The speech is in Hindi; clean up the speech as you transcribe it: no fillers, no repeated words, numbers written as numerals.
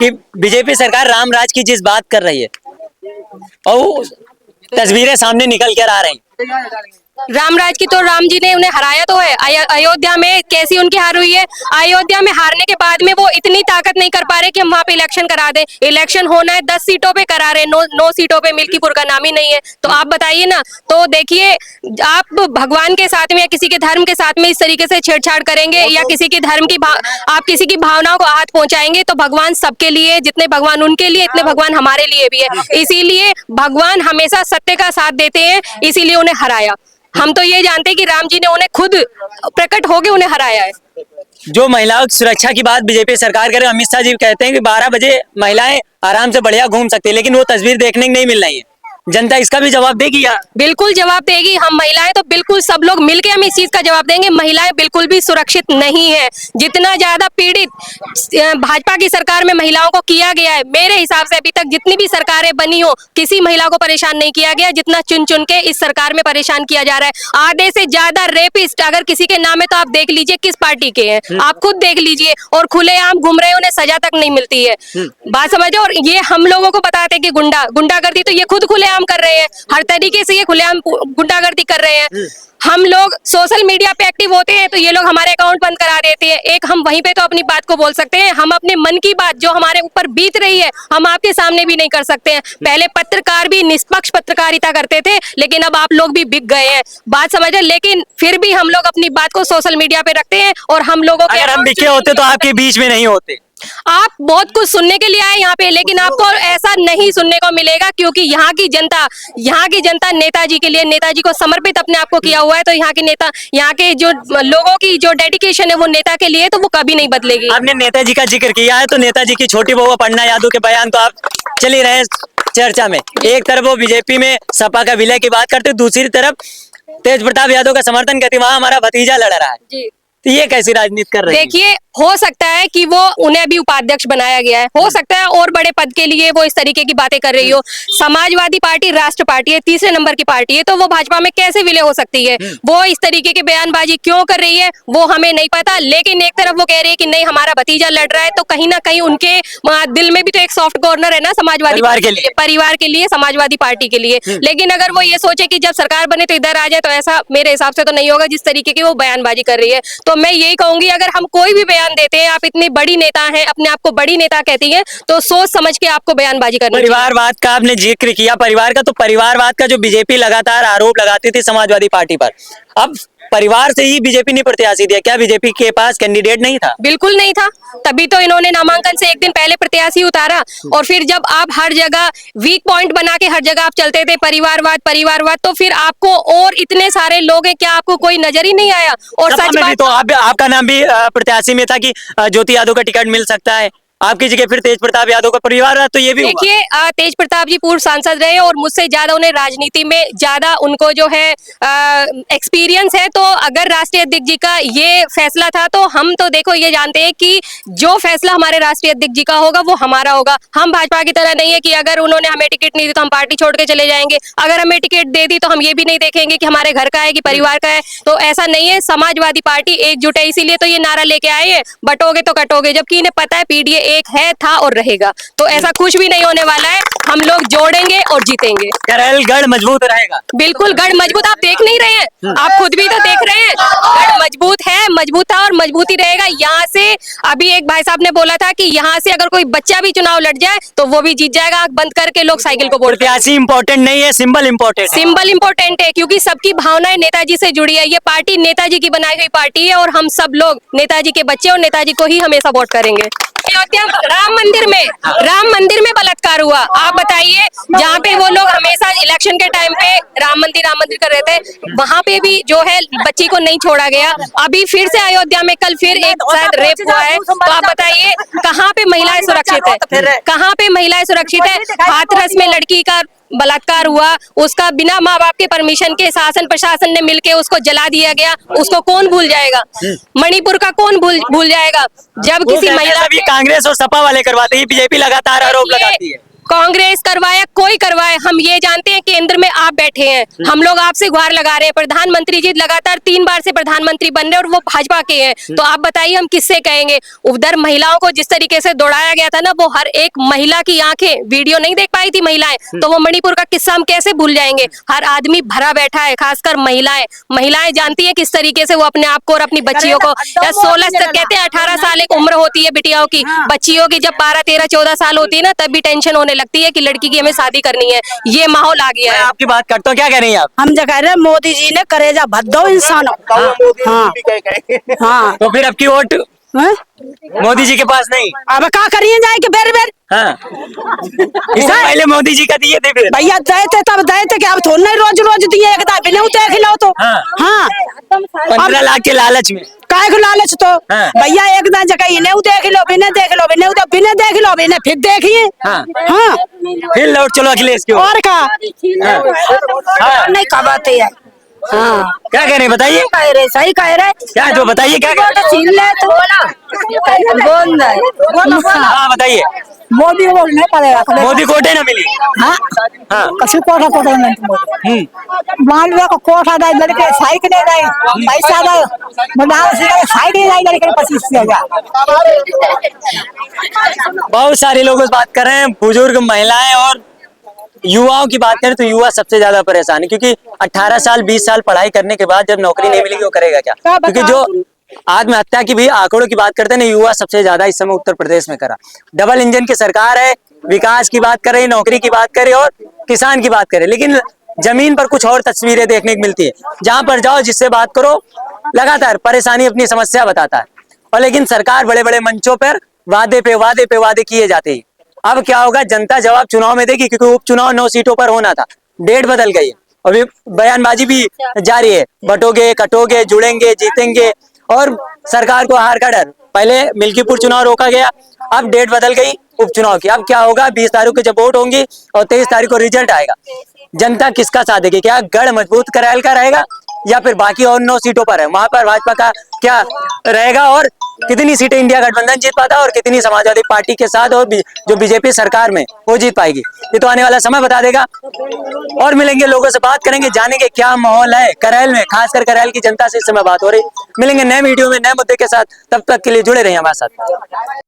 कि बीजेपी सरकार राम राज की जिस बात कर रही है और वो तस्वीरें सामने निकल कर आ रही। रामराज की तो राम जी ने उन्हें हराया तो है। अयोध्या में कैसी उनकी हार हुई है। अयोध्या में हारने के बाद में वो इतनी ताकत नहीं कर पा रहे कि हम वहां पे इलेक्शन करा दें। इलेक्शन होना है 10 सीटों पे करा रहे, 9 सीटों पे मिल्कीपुर का नाम ही नहीं है। तो आप बताइए ना। तो देखिए, आप भगवान के साथ में या किसी के धर्म के साथ में इस तरीके से छेड़छाड़ करेंगे या किसी के धर्म की आप किसी की भावनाओं को आहत पहुंचाएंगे तो भगवान सबके लिए, जितने भगवान उनके लिए इतने भगवान हमारे लिए भी है। इसीलिए भगवान हमेशा सत्य का साथ देते हैं, इसीलिए उन्हें हराया। हम तो ये जानते हैं कि राम जी ने उन्हें खुद प्रकट होकर उन्हें हराया है। जो महिलाओं की सुरक्षा की बात बीजेपी सरकार करे, अमित शाह जी कहते हैं कि 12 बजे महिलाएं आराम से बढ़िया घूम सकती है, लेकिन वो तस्वीर देखने को नहीं मिल रही है। जनता इसका भी जवाब देगी या? बिल्कुल जवाब देगी। हम महिलाएं तो बिल्कुल सब लोग मिलके हम इस चीज का जवाब देंगे। महिलाएं बिल्कुल भी सुरक्षित नहीं है। जितना ज्यादा पीड़ित भाजपा की सरकार में महिलाओं को किया गया है, मेरे हिसाब से अभी तक जितनी भी सरकारें बनी हो किसी महिला को परेशान नहीं किया गया जितना चुन चुन के इस सरकार में परेशान किया जा रहा है। आधे से ज्यादा रेपिस्ट अगर किसी के नाम है तो आप देख लीजिए किस पार्टी के हैं, आप खुद देख लीजिए। और खुलेआम घूम रहे हैं, उन्हें सजा तक नहीं मिलती है। बात समझे। और ये हम लोगों को बताते हैं कि गुंडागर्दी, तो ये खुद खुलेआम कर रहे हैं। हर तरीके से ये खुलेआम गुंडागर्दी कर रहे हैं। हम लोग सोशल मीडिया पे एक्टिव होते हैं तो ये लोग हमारे अकाउंट बंद करा देते हैं। एक हम वहीं पे तो अपनी बात को बोल सकते हैं। हम अपने मन की बात जो हमारे ऊपर बीत रही है हम आपके सामने भी नहीं कर सकते हैं। पहले पत्रकार भी निष्पक्ष पत्रकारिता करते थे, लेकिन अब आप लोग भी बिक गए हैं। बात समझे। लेकिन फिर भी हम लोग अपनी बात को सोशल मीडिया पे रखते हैं और हम लोगों के, अगर हम बिके होते तो आपके बीच में नहीं होते। आप बहुत कुछ सुनने के लिए आए यहाँ पे, लेकिन आपको ऐसा नहीं सुनने को मिलेगा क्योंकि यहाँ की जनता नेताजी के लिए, नेताजी को समर्पित अपने आप को किया हुआ है। तो यहाँ के जो लोगों की जो डेडिकेशन है वो नेता के लिए, तो वो कभी नहीं बदलेगी। आपने नेताजी का जिक्र किया है तो नेताजी की छोटी बहू पन्ना यादव के बयान तो आप चल ही रहे चर्चा में। एक तरफ वो बीजेपी में सपा का विलय की बात करते, दूसरी तरफ तेज प्रताप यादव का समर्थन करते, वहां हमारा भतीजा लड़ रहा है जी। तो ये कैसी राजनीति कर रही है? देखिए, हो सकता है कि वो उन्हें भी उपाध्यक्ष बनाया गया है, हो सकता है और बड़े पद के लिए वो इस तरीके की बातें कर रही हो। समाजवादी पार्टी राष्ट्र पार्टी है, तीसरे नंबर की पार्टी है, तो वो भाजपा में कैसे विलय हो सकती है? वो इस तरीके की बयानबाजी क्यों कर रही है वो हमें नहीं पता। लेकिन एक तरफ वो कह रही है कि नहीं हमारा भतीजा लड़ रहा है, तो कहीं ना कहीं उनके दिल में भी तो एक सॉफ्ट कॉर्नर है ना समाजवादी परिवार के लिए, समाजवादी पार्टी के लिए। लेकिन अगर वो ये सोचे कि जब सरकार बने तो इधर आ जाए, तो ऐसा मेरे हिसाब से तो नहीं होगा जिस तरीके की वो बयानबाजी कर रही है। तो मैं यही कहूंगी, अगर हम कोई भी बयान देते हैं, आप इतनी बड़ी नेता हैं, अपने आप को बड़ी नेता कहती हैं, तो सोच समझ के आपको बयानबाजी करनी चाहिए। परिवारवाद का आपने जिक्र किया, परिवार का, तो परिवारवाद का जो बीजेपी लगातार आरोप लगाती थी समाजवादी पार्टी पर, अब परिवार से ही बीजेपी ने प्रत्याशी दिया। क्या बीजेपी के पास कैंडिडेट नहीं था? बिल्कुल नहीं था, तभी तो इन्होंने नामांकन से एक दिन पहले प्रत्याशी उतारा। और फिर जब आप हर जगह वीक पॉइंट बना के हर जगह आप चलते थे परिवारवाद, तो फिर आपको और इतने सारे लोग हैं, क्या आपको कोई नजर ही नहीं आया? और सच बात तो आपका नाम भी प्रत्याशी में था कि ज्योति यादव का टिकट मिल सकता है, आपकी जगह फिर तेज प्रताप यादव का परिवार है, तो ये भी देखिए, तेज प्रताप जी पूर्व सांसद रहे और मुझसे ज्यादा उन्हें राजनीति में ज्यादा उनको जो है एक्सपीरियंस है। तो अगर राष्ट्रीय अध्यक्ष जी का ये फैसला था तो हम तो देखो ये जानते हैं कि जो फैसला हमारे राष्ट्रीय अध्यक्ष जी का होगा वो हमारा होगा। हम भाजपा की तरह नहीं है कि अगर उन्होंने हमें टिकट नहीं दी तो हम पार्टी छोड़ के चले जाएंगे, अगर हमें टिकट दे दी तो हम ये भी नहीं देखेंगे कि हमारे घर का है कि परिवार का है। तो ऐसा नहीं है, समाजवादी पार्टी एकजुट है, इसीलिए तो ये नारा लेके आए हैं, बटोगे तो कटोगे, जबकि इन्हें पता है पीडीए एक है, था और रहेगा। तो ऐसा कुछ भी नहीं होने वाला है, हम लोग जोड़ेंगे और जीतेंगे। करैल गढ़ मजबूत रहेगा। बिल्कुल गढ़ मजबूत, आप देख नहीं रहे हैं, आप खुद भी तो देख रहे हैं, गढ़ मजबूत है, मजबूत था और मजबूत ही रहेगा। यहाँ से अभी एक भाई साहब ने बोला था कि यहाँ से अगर कोई बच्चा भी चुनाव लड़ जाए तो वो भी जीत जाएगा, आंख बंद करके लोग साइकिल को वोट। प्रत्याशी इंपॉर्टेंट नहीं है, सिंबल इंपॉर्टेंट है, क्योंकि सबकी भावनाएं नेताजी से जुड़ी है। ये पार्टी नेताजी की बनाई हुई पार्टी है और हम सब लोग नेताजी के बच्चे और नेताजी को ही हमेशा वोट करेंगे। अयोध्या राम मंदिर में बलात्कार हुआ, आप बताइए, जहाँ पे वो लोग हमेशा इलेक्शन के टाइम पे राम मंदिर कर रहे थे, वहाँ पे भी जो है बच्ची को नहीं छोड़ा गया। अभी फिर से अयोध्या में कल फिर एक शायद रेप हुआ है। तो आप बताइए कहाँ पे महिलाएं सुरक्षित है, कहाँ पे महिलाएं सुरक्षित है? हाथरस में लड़की का बलात्कार हुआ, उसका बिना माँ बाप के परमिशन के शासन प्रशासन ने मिलके उसको जला दिया गया, उसको कौन भूल जाएगा? मणिपुर का कौन भूल जाएगा? जब किसी महिला कांग्रेस और सपा वाले करवाते हैं, बीजेपी लगातार आरोप लगाती है। कांग्रेस करवाया कोई करवाए, हम ये जानते हैं केंद्र में आप बैठे हैं, हम लोग आपसे गुहार लगा रहे हैं। प्रधानमंत्री जी लगातार 3 बार से प्रधानमंत्री बन रहे हैं और वो भाजपा के हैं, तो आप बताइए हम किससे कहेंगे। उधर महिलाओं को जिस तरीके से दौड़ाया गया था ना, वो हर एक महिला की आंखें, वीडियो नहीं देख पाई थी महिलाएं, तो वो मणिपुर का किस्सा हम कैसे भूल जाएंगे। हर आदमी भरा बैठा है, खासकर महिलाएं जानती है किस तरीके से वो अपने आप को और अपनी बच्चियों को, या 16 कहते हैं 18 साल एक उम्र होती है बिटियाओं की, बच्चियों की जब 12, 13, 14 साल होती है ना, तब भी टेंशन होने लगती है कि लड़की की हमें शादी करनी है। ये माहौल आ गया मैं है। आपकी बात करता हूँ, क्या कह रही हैं आप? हम जो कह रहे हैं मोदी जी ने करेजा भद्दो इंसान। हाँ हाँ तो फिर अब की वोट हैं? मोदी जी के पास नहीं? अब क्या करिए जाए कि बेर बेर हाँ, इससे पहले मोदी जी का दिए थे फिर। भैया दे थे तब दे थे कि अब थोड़ा नहीं रोज रोज दिए एक दाबी नहीं देख लो तो। हाँ। हाँ 15 लाख के लालच में। काय को लालच तो हाँ। भैया एक दान जगह इन्हें देख लो बिना देख लो बिना बिना देख लो बिना फिर देखिए। हाँ। हाँ फिर लौट चलो अखिलेश की ओर। और का हाँ। नहीं कबाते है। हाँ क्या कह रहे हैं बताइए? कह रहे सही कह रहे क्या जो बताइए, क्या कह रहे हैं? छीन ले तो बोल हाँ बताइए। मोदी को नहीं पड़ेगा मोदी कोटे ना मिली। हाँ हाँ। कछु कोठा कोठा नहीं मान लो कोठा दाई लड़के साइकिल नहीं दाई पैसा दाई मदाल से साइकिल दाई लड़के 25,000। बहुत सारे लोग बात कर रहे हैं, बुजुर्ग, महिलाएं और युवाओं की बात करें तो युवा सबसे ज्यादा परेशान है, क्योंकि 18 साल 20 साल पढ़ाई करने के बाद जब नौकरी नहीं मिलेगी वो करेगा क्या? क्योंकि जो आत्महत्या की भी आंकड़ों की बात करते हैं ना, युवा सबसे ज्यादा इस समय उत्तर प्रदेश में करा। डबल इंजन की सरकार है, विकास की बात करे, नौकरी की बात करे और किसान की बात करे, लेकिन जमीन पर कुछ और तस्वीरें देखने को मिलती है। जहां पर जाओ, जिससे बात करो, लगातार परेशानी, अपनी समस्या बताता है। और लेकिन सरकार बड़े बड़े मंचों पर वादे पे वादे पे वादे किए जाते हैं। अब क्या होगा, जनता जवाब चुनाव में देगी, क्योंकि उपचुनाव 9 सीटों पर होना था, डेट बदल गई है। अभी बयानबाजी भी जारी है, बटोगे कटोगे जुड़ेंगे जीतेंगे, और सरकार को हार का डर। पहले मिल्कीपुर चुनाव रोका गया, अब डेट बदल गई उपचुनाव की। अब क्या होगा, 20 तारीख को जब वोट होंगी और 23 तारीख को रिजल्ट आएगा, जनता किसका साथ देगी? क्या गढ़ मजबूत करैल का रहेगा या फिर बाकी और 9 सीटों पर है, वहां पर भाजपा का क्या रहेगा, और कितनी सीटें इंडिया गठबंधन जीत पाता है और कितनी समाजवादी पार्टी के साथ और जो बीजेपी सरकार में वो जीत पाएगी, ये तो आने वाला समय बता देगा। और मिलेंगे, लोगों से बात करेंगे, जानेंगे क्या माहौल है करैल में, खासकर करैल की जनता से इस समय बात हो रही। मिलेंगे नए वीडियो में नए मुद्दे के साथ, तब तक के लिए जुड़े रहिए हमारे साथ।